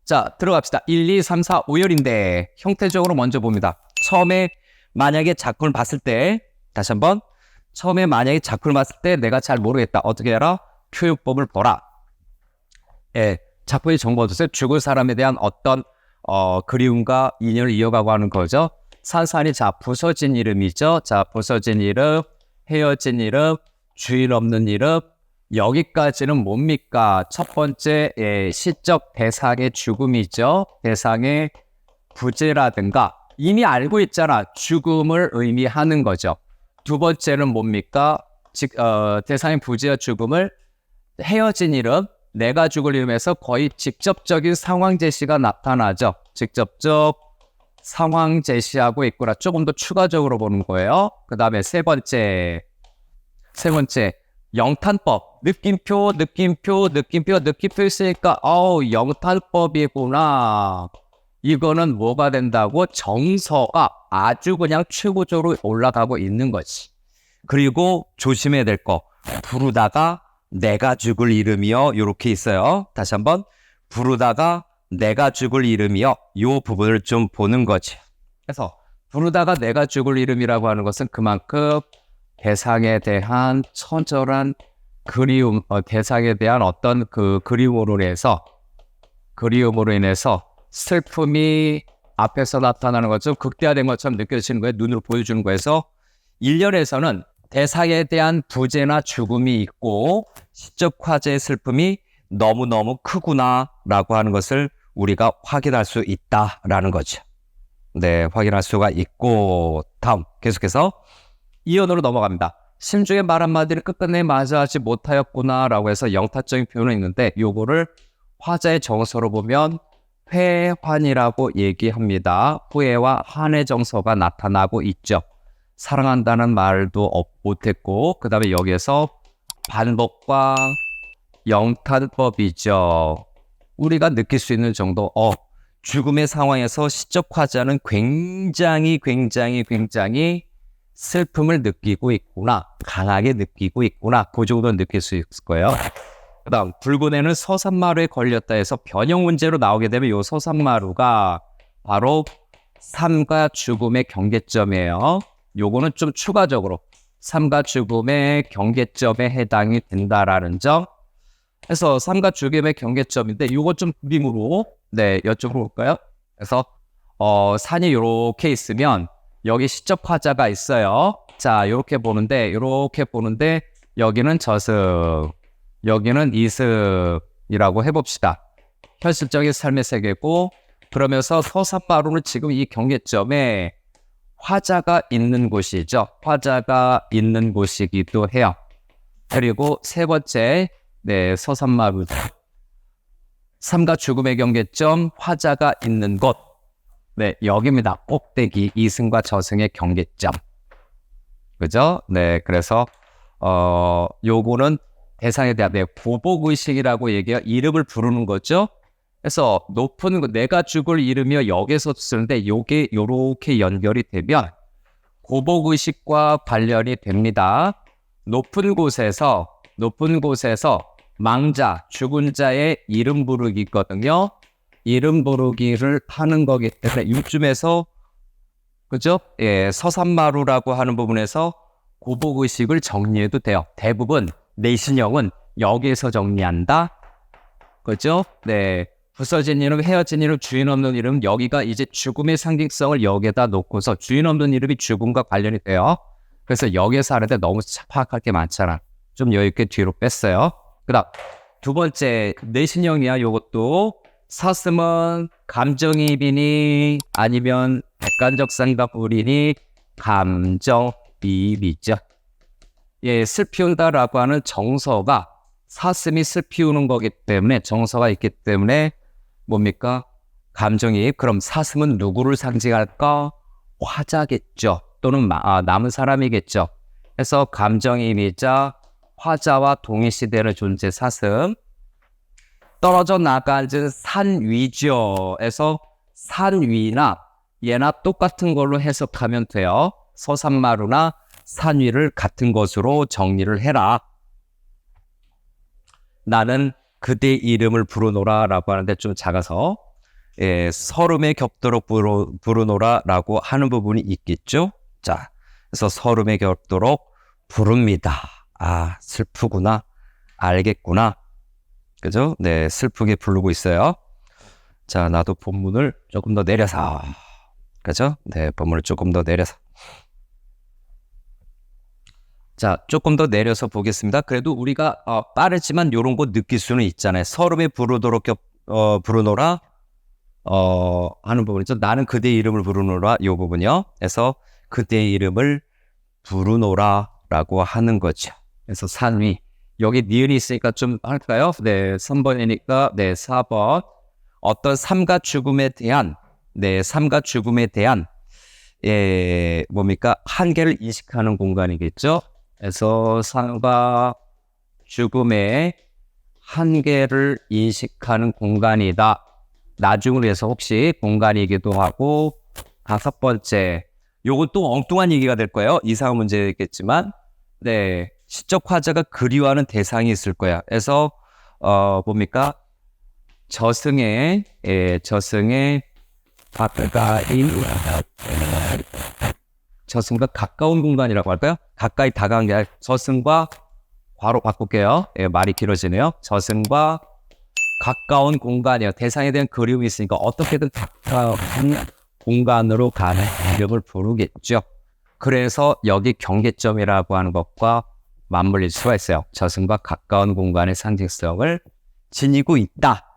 자, 들어갑시다. 1, 2, 3, 4, 5열인데 형태적으로 먼저 봅니다. 처음에 만약에 작품을 봤을 때, 다시 한번, 처음에 만약에 작품을 봤을 때 내가 잘 모르겠다. 어떻게 해라? 교육법을 보라. 예, 작품의 정보 주세요. 죽을 사람에 대한 어떤 그리움과 인연을 이어가고 하는 거죠. 산산이 자 부서진 이름이죠. 자, 부서진 이름, 헤어진 이름, 주인 없는 이름. 여기까지는 뭡니까? 첫 번째 시적 대상의 죽음이죠. 대상의 부재라든가 이미 알고 있잖아. 죽음을 의미하는 거죠. 두 번째는 뭡니까? 대상의 부재와 죽음을 헤어진 이름, 내가 죽을 이름에서 거의 직접적인 상황 제시가 나타나죠. 직접적 상황 제시하고 있구나. 조금 더 추가적으로 보는 거예요. 그 다음에 세 번째 영탄법. 느낌표 있으니까 영탄법이구나. 이거는 뭐가 된다고? 정서가 아주 그냥 최고적으로 올라가고 있는 거지. 그리고 조심해야 될 거. 부르다가 내가 죽을 이름이요. 이렇게 있어요. 다시 한번. 부르다가 내가 죽을 이름이요. 이 부분을 좀 보는 거지. 그래서 부르다가 내가 죽을 이름이라고 하는 것은 그만큼 대상에 대한 처절한 그리움, 대상에 대한 어떤 그 그리움으로 인해서 슬픔이 앞에서 나타나는 것처럼 극대화된 것처럼 느껴지는 거예요. 눈으로 보여주는 거에서 1년에서는 대상에 대한 부재나 죽음이 있고 시적 화재의 슬픔이 너무너무 크구나라고 하는 것을 우리가 확인할 수 있다라는 거죠. 네, 확인할 수가 있고 다음 계속해서 이언으로 넘어갑니다. 심중의 말 한마디를 끝끝내 마주하지 못하였구나라고 해서 영타적인 표현은 있는데 요거를 화자의 정서로 보면 회환이라고 얘기합니다. 후회와 한의 정서가 나타나고 있죠. 사랑한다는 말도 못했고 그 다음에 여기에서 반복과 영탄법이죠. 우리가 느낄 수 있는 정도 죽음의 상황에서 시적 화자는 굉장히 슬픔을 느끼고 있구나. 강하게 느끼고 있구나. 그 정도는 느낄 수 있을 거예요. 그 다음 붉은애는 서산마루에 걸렸다 해서 변형 문제로 나오게 되면 이 서산마루가 바로 삶과 죽음의 경계점이에요. 요거는 좀 추가적으로 삶과 죽음의 경계점에 해당이 된다라는 점. 그래서 삶과 죽음의 경계점인데 요거 좀 그림으로 여쭤보러 볼까요? 그래서 산이 요렇게 있으면 여기 시적 화자가 있어요. 자, 요렇게 보는데 여기는 저승, 여기는 이승이라고 해봅시다. 현실적인 삶의 세계고 그러면서 서산마루는 지금 이 경계점에 화자가 있는 곳이죠. 화자가 있는 곳이기도 해요. 그리고 세 번째, 서산마루. 삶과 죽음의 경계점, 화자가 있는 곳. 여기입니다. 꼭대기, 이승과 저승의 경계점. 그죠? 그래서, 요거는 대상에 대한 보복의식이라고 얘기해요. 이름을 부르는 거죠. 그래서 높은 내가 죽을 이름이요 여기서 쓰는데 요게 요렇게 연결이 되면 고복의식과 관련이 됩니다. 높은 곳에서 망자, 죽은 자의 이름 부르기거든요. 이름 부르기를 하는 거기 때문에 이쯤에서 그죠? 서산마루라고 하는 부분에서 고복의식을 정리해도 돼요. 대부분 내신형은 여기에서 정리한다. 그죠? 부서진 이름, 헤어진 이름, 주인 없는 이름, 여기가 이제 죽음의 상징성을 여기에다 놓고서 주인 없는 이름이 죽음과 관련이 돼요. 그래서 여기에서 하는데 너무 파악할 게 많잖아. 좀 여유있게 뒤로 뺐어요. 그 다음 두 번째 내신형이야. 요것도 사슴은 감정이입이니 아니면 객관적 상담물이니 감정이입이죠. 슬피운다라고 하는 정서가 사슴이 슬피우는 거기 때문에 정서가 있기 때문에 뭡니까? 감정이입. 그럼 사슴은 누구를 상징할까? 화자겠죠. 또는 남은 사람이겠죠. 그래서 감정이입이자 화자와 동일시되는 존재 사슴. 떨어져 나가는 산 위죠. 에서 산 위나 얘나 똑같은 걸로 해석하면 돼요. 서산마루나 산 위를 같은 것으로 정리를 해라. 나는 그대 이름을 부르노라 라고 하는데 좀 작아서 서름에 겹도록 부르노라라고 하는 부분이 있겠죠. 자, 그래서 서름에 겹도록 부릅니다. 아, 슬프구나. 알겠구나. 그죠? 네, 슬프게 부르고 있어요. 자, 나도 본문을 조금 더 내려서. 그죠? 네, 본문을 조금 더 내려서. 자, 조금 더 내려서 보겠습니다. 그래도 우리가 빠르지만 이런 거 느낄 수는 있잖아요. 서름에 부르도록 부르노라 하는 부분이죠. 나는 그대의 이름을 부르노라 이 부분이요. 그래서 그대의 이름을 부르노라라고 하는 거죠. 그래서 산위 여기 니은이 있으니까 좀 할까요? 네, 3번이니까 네, 4번 어떤 삶과 죽음에 대한 삶과 죽음에 대한 뭡니까? 한계를 인식하는 공간이겠죠. 그래서 삶과 죽음의 한계를 인식하는 공간이다. 나중을 위해서 혹시 공간이기도 하고 5번째 요건 또 엉뚱한 얘기가 될 거예요. 이상한 문제겠지만 네 시적 화자가 그리워하는 대상이 있을 거야. 그래서 뭡니까? 저승의 저승과 가까운 공간이라고 할까요? 가까이 다가간 게 아니라 저승과 바로 바꿀게요. 말이 길어지네요. 저승과 가까운 공간이요. 대상에 대한 그리움이 있으니까 어떻게든 가까운 공간으로 가는 이름을 부르겠죠. 그래서 여기 경계점이라고 하는 것과 맞물릴 수가 있어요. 저승과 가까운 공간의 상징성을 지니고 있다.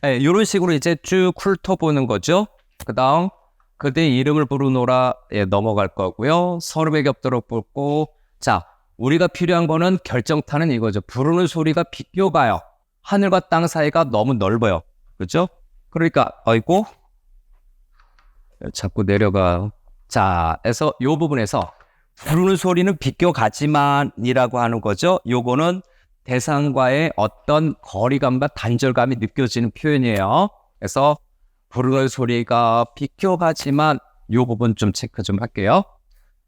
이런 식으로 이제 쭉 훑어보는 거죠. 그 다음 그대의 이름을 부르노라 넘어갈 거고요. 서름에 겹도록 부르고 자 우리가 필요한 거는 결정타는 이거죠. 부르는 소리가 비껴가요. 하늘과 땅 사이가 너무 넓어요. 그렇죠? 그러니까 아이고 자꾸 내려가요. 자, 그래서 이 부분에서 부르는 소리는 비껴가지만이라고 하는 거죠. 요거는 대상과의 어떤 거리감과 단절감이 느껴지는 표현이에요. 그래서 부르는 소리가 비껴가지만 요 부분 좀 체크 좀 할게요.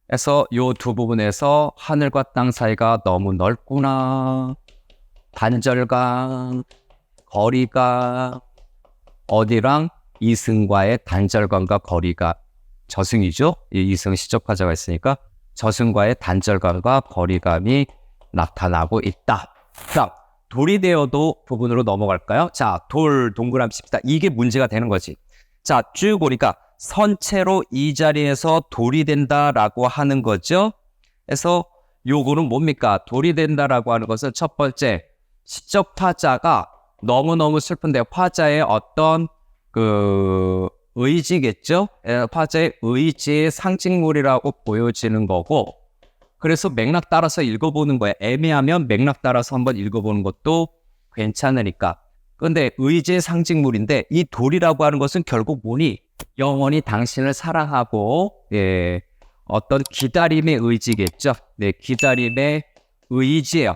그래서 요 두 부분에서 하늘과 땅 사이가 너무 넓구나. 단절감, 거리가 어디랑 이승과의 단절감과 거리가 저승이죠. 이승 시적화자가 있으니까 저승과의 단절감과 거리감이 나타나고 있다. 자, 돌이 되어도 부분으로 넘어갈까요? 자, 동그라미 칩시다. 이게 문제가 되는 거지. 자, 쭉 보니까 선체로 이 자리에서 돌이 된다라고 하는 거죠. 그래서 요거는 뭡니까? 돌이 된다라고 하는 것은 첫 번째 시적 화자가 너무너무 슬픈데 화자의 어떤 의지겠죠? 화자의 의지의 상징물이라고 보여지는 거고 그래서 맥락 따라서 읽어보는 거예요. 애매하면 맥락 따라서 한번 읽어보는 것도 괜찮으니까. 근데 의지의 상징물인데 이 돌이라고 하는 것은 결국 뭐니? 영원히 당신을 사랑하고 어떤 기다림의 의지겠죠. 네, 기다림의 의지예요.